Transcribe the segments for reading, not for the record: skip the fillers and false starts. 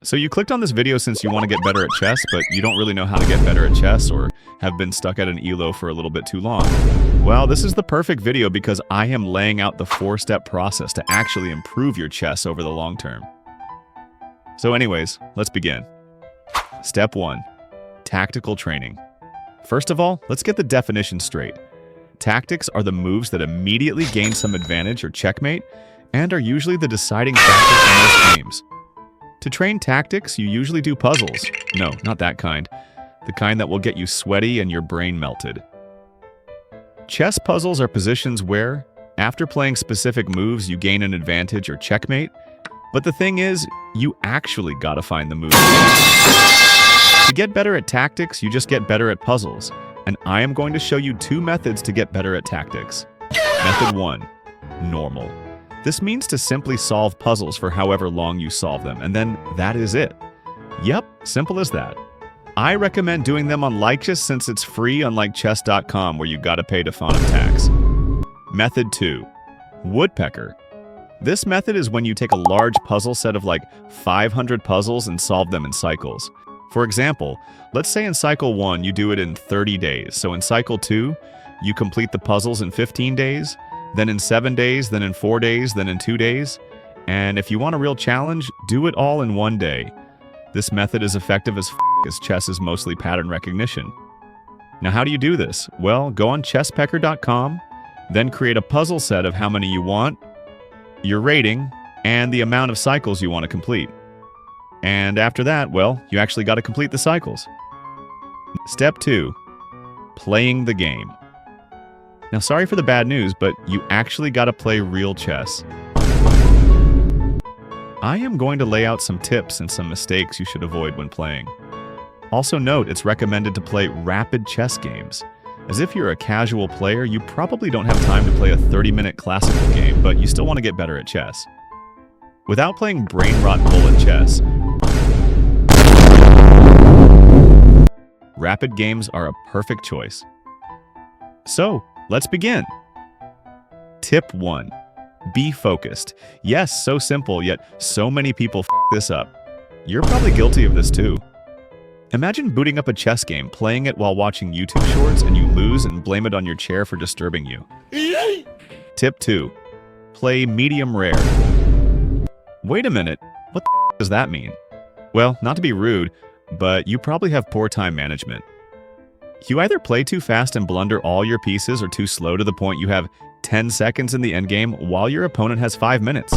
So you clicked on this video since you want to get better at chess, but you don't really know how to get better at chess or have been stuck at an ELO for a little bit too long. Well, this is the perfect video because I am laying out the 4-step process to actually improve your chess over the long term. So anyways, let's begin. Step 1. Tactical training. First of all, let's get the definition straight. Tactics are the moves that immediately gain some advantage or checkmate, and are usually the deciding factor in most games. To train tactics, you usually do puzzles. No, not that kind. The kind that will get you sweaty and your brain melted. Chess puzzles are positions where, after playing specific moves, you gain an advantage or checkmate. But the thing is, you actually gotta find the moves. To get better at tactics, you just get better at puzzles. And I am going to show you 2 methods to get better at tactics. Method 1. Normal. This means to simply solve puzzles for however long you solve them, and then that is it. Yep, simple as that. I recommend doing them on Lichess since it's free, unlike chess.com where you gotta pay Defanim tax. Method 2. Woodpecker. This method is when you take a large puzzle set of like 500 puzzles and solve them in cycles. For example, let's say in cycle 1 you do it in 30 days, so in cycle 2 you complete the puzzles in 15 days, then in 7 days, then in 4 days, then in 2 days. And if you want a real challenge, do it all in 1 day. This method is effective as chess is mostly pattern recognition. Now how do you do this? Well, go on chesspecker.com, then create a puzzle set of how many you want, your rating, and the amount of cycles you want to complete. And after that, well, you actually got to complete the cycles. Step 2. Playing the game. Now, sorry for the bad news, but you actually gotta play real chess. I am going to lay out some tips and some mistakes you should avoid when playing. Also note, it's recommended to play rapid chess games. As if you're a casual player, you probably don't have time to play a 30-minute classical game, but you still want to get better at chess. Without playing brain rot bullet chess, rapid games are a perfect choice. So, let's begin. Tip 1. Be focused. Yes, so simple, yet so many people f this up. You're probably guilty of this too. Imagine booting up a chess game, playing it while watching YouTube shorts, and you lose and blame it on your chair for disturbing you. Tip 2. Play medium rare. Wait a minute, what the f does that mean? Well, not to be rude, but you probably have poor time management. You either play too fast and blunder all your pieces or too slow to the point you have 10 seconds in the endgame while your opponent has 5 minutes.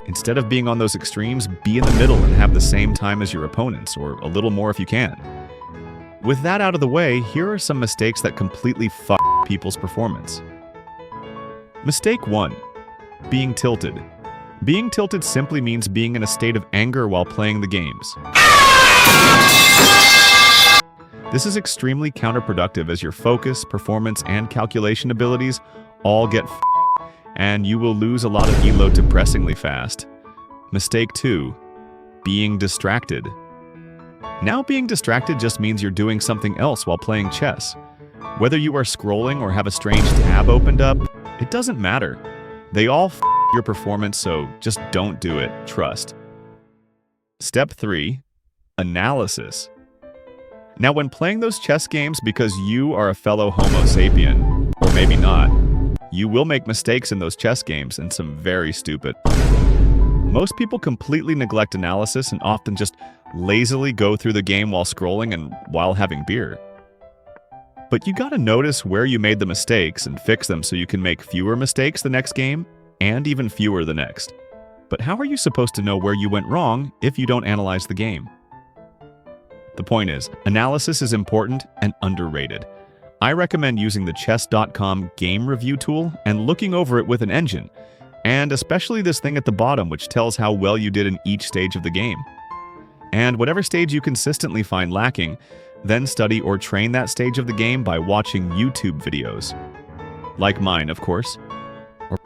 Instead of being on those extremes, be in the middle and have the same time as your opponents, or a little more if you can. With that out of the way, here are some mistakes that completely f people's performance. Mistake 1. Being tilted. Being tilted simply means being in a state of anger while playing the games. This is extremely counterproductive as your focus, performance, and calculation abilities all get and you will lose a lot of elo depressingly fast. Mistake 2. Being distracted. Now being distracted just means you're doing something else while playing chess. Whether you are scrolling or have a strange tab opened up, it doesn't matter. They all your performance, so just don't do it, trust. Step 3. Analysis. Now, when playing those chess games because you are a fellow Homo sapien, or maybe not, you will make mistakes in those chess games, and some very stupid. Most people completely neglect analysis and often just lazily go through the game while scrolling and while having beer. But you gotta notice where you made the mistakes and fix them so you can make fewer mistakes the next game, and even fewer the next. But how are you supposed to know where you went wrong if you don't analyze the game? The point is, analysis is important and underrated. I recommend using the chess.com game review tool and looking over it with an engine, and especially this thing at the bottom which tells how well you did in each stage of the game. And whatever stage you consistently find lacking, then study or train that stage of the game by watching YouTube videos. Like mine, of course.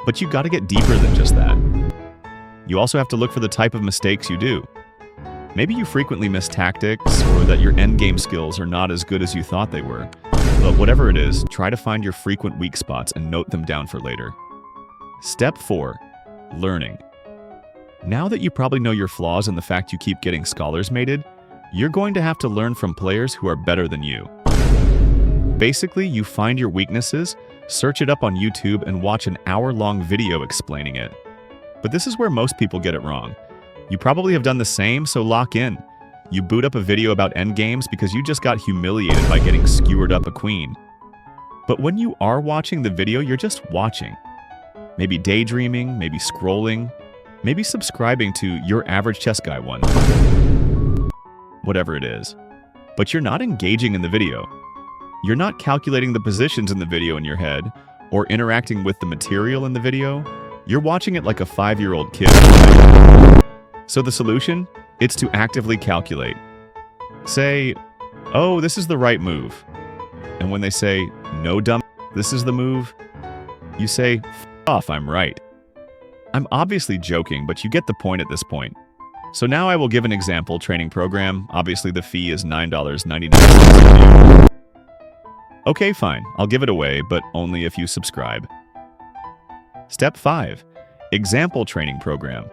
But you gotta get deeper than just that. You also have to look for the type of mistakes you do. Maybe you frequently miss tactics, or that your endgame skills are not as good as you thought they were. But whatever it is, try to find your frequent weak spots and note them down for later. Step 4. Learning. Now that you probably know your flaws and the fact you keep getting scholars mated, you're going to have to learn from players who are better than you. Basically, you find your weaknesses, search it up on YouTube, and watch an hour-long video explaining it. But this is where most people get it wrong. You probably have done the same, so lock in. You boot up a video about endgames because you just got humiliated by getting skewered up a queen. But when you are watching the video, you're just watching. Maybe daydreaming, maybe scrolling, maybe subscribing to Your Average Chess Guy one. Whatever it is. But you're not engaging in the video. You're not calculating the positions in the video in your head, or interacting with the material in the video. You're watching it like a 5-year-old kid. So the solution? It's to actively calculate. Say, oh, this is the right move. And when they say, no dumb, this is the move, you say, F off, I'm right. I'm obviously joking, but you get the point at this point. So now I will give an example training program. Obviously the fee is $9.99. Okay, fine, I'll give it away, but only if you subscribe. Step 5. Example training program.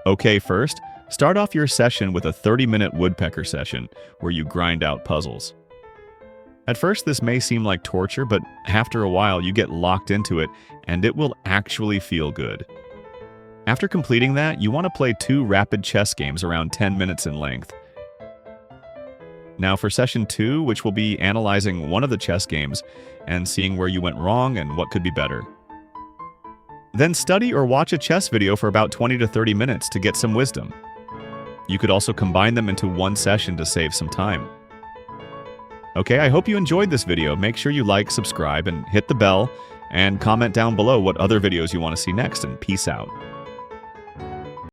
Okay, first, start off your session with a 30-minute woodpecker session where you grind out puzzles. At first, this may seem like torture, but after a while, you get locked into it, and it will actually feel good. After completing that, you want to play 2 rapid chess games around 10 minutes in length. Now for session 2, which will be analyzing one of the chess games and seeing where you went wrong and what could be better. Then study or watch a chess video for about 20 to 30 minutes to get some wisdom. You could also combine them into one session to save some time. Okay, I hope you enjoyed this video. Make sure you like, subscribe, and hit the bell, and comment down below what other videos you want to see next, and peace out.